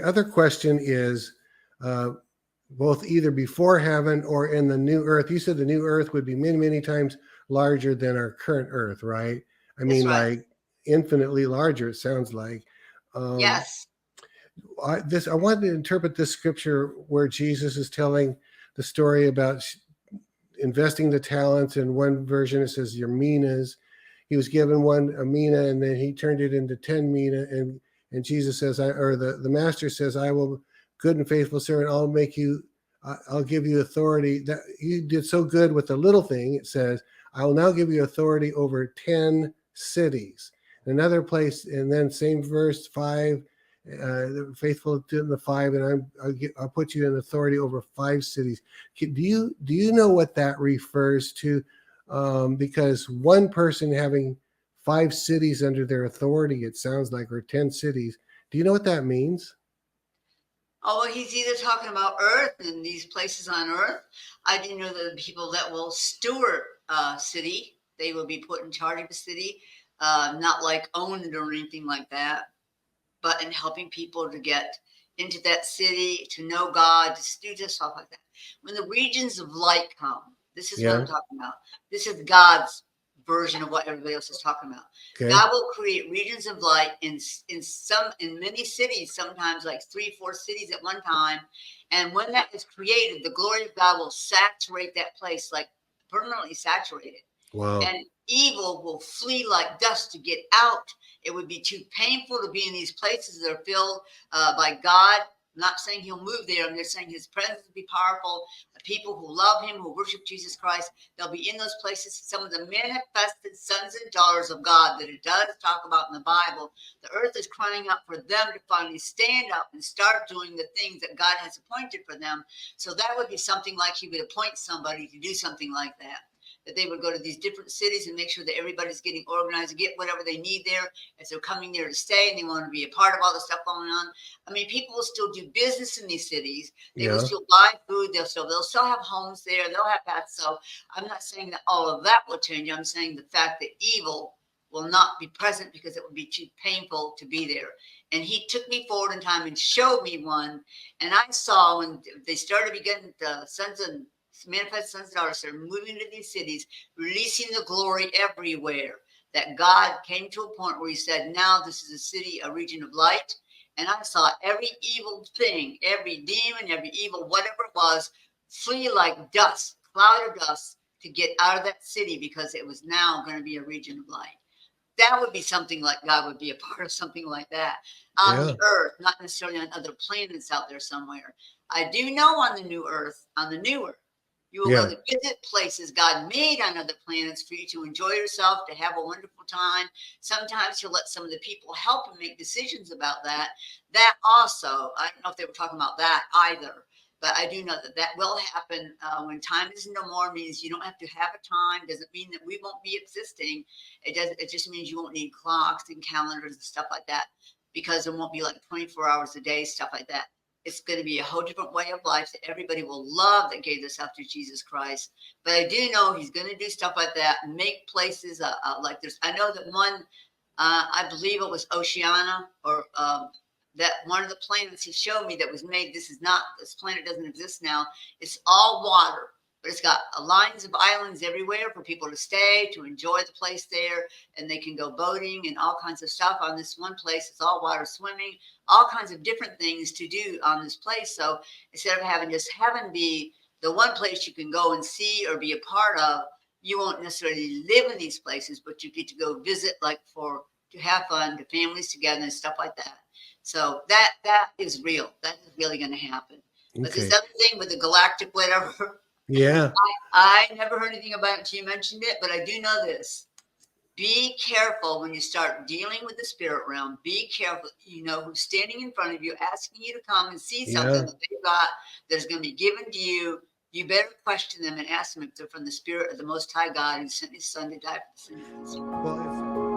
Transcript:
other question is, both either before heaven or in the new earth. You said the new earth would be many, many times larger than our current earth, right? I mean, right. like infinitely larger, it sounds like. Yes. I wanted to interpret this scripture where Jesus is telling the story about investing the talents. In one version, it says your minas. He was given a mina, and then he turned it into 10 mina. And Jesus says, the master says, I will, good and faithful servant, I'll give you authority. That you did so good with the little thing. It says, I will now give you authority over 10 cities. Another place, and then same verse 5, faithful in the 5, and I'll put you in authority over 5 cities. Do you know what that refers to? Because one person having 5 cities under their authority, it sounds like, or 10 cities. Do you know what that means? Oh, well, he's either talking about earth and these places on earth. I didn't know that the people that will steward a city, they will be put in charge of a city, not like own it or anything like that, but in helping people to get into that city, to know God, to do just stuff like that. When the regions of light come, this is what I'm talking about. This is God's version of what everybody else is talking about. Okay. God will create regions of light in many cities, sometimes like 3-4 cities at one time. And when that is created, the glory of God will saturate that place, like permanently saturated. Wow. And evil will flee like dust to get out. It would be too painful to be in these places that are filled by God. I'm not saying he'll move there. I'm just saying his presence will be powerful. The people who love him, who worship Jesus Christ, they'll be in those places. Some of the manifested sons and daughters of God that it does talk about in the Bible, the earth is crying out for them to finally stand up and start doing the things that God has appointed for them. So that would be something like he would appoint somebody to do something like that. That they would go to these different cities and make sure that everybody's getting organized and get whatever they need there as they're coming there to stay and they want to be a part of all the stuff going on. I mean, people will still do business in these cities. They will still buy food. They'll still have homes there. They'll have that. So I'm not saying that all of that will change. I'm saying the fact that evil will not be present because it would be too painful to be there. And he took me forward in time and showed me one. And I saw when they started beginning the sons and manifest sons and daughters are moving to these cities, releasing the glory everywhere, that God came to a point where he said, now this is a city, a region of light. And I saw every evil thing, every demon, every evil, whatever it was, flee like dust, cloud of dust, to get out of that city because it was now going to be a region of light. That would be something like God would be a part of something like that on the earth, not necessarily on other planets out there somewhere. I do know on the new earth, you will go to visit places God made on other planets for you to enjoy yourself, to have a wonderful time. Sometimes he'll let some of the people help and make decisions about that. That also, I don't know if they were talking about that either, but I do know that that will happen when time is no more. Means you don't have to have a time. Doesn't mean that we won't be existing. It just means you won't need clocks and calendars and stuff like that because it won't be like 24 hours a day, stuff like that. It's going to be a whole different way of life that everybody will love that gave themselves to Jesus Christ. But I do know he's going to do stuff like that, make places like there's, I know that one, I believe it was Oceania or that one of the planets he showed me that was made, this planet doesn't exist now. It's all water, but it's got lines of islands everywhere for people to stay, to enjoy the place there. And they can go boating and all kinds of stuff on this one place. It's all water, swimming, all kinds of different things to do on this place. So instead of having just heaven be the one place you can go and see or be a part of, you won't necessarily live in these places, but you get to go visit to have fun, to families together and stuff like that. So that is real. That is really going to happen. Okay. But this other thing with the galactic whatever, I never heard anything about it until you mentioned it, but I do know this. Be careful when you start dealing with the spirit realm. Be careful. You know who's standing in front of you, asking you to come and see something that they've got that is going to be given to you. You better question them and ask them if they're from the spirit of the Most High God who sent his son to die for the sins.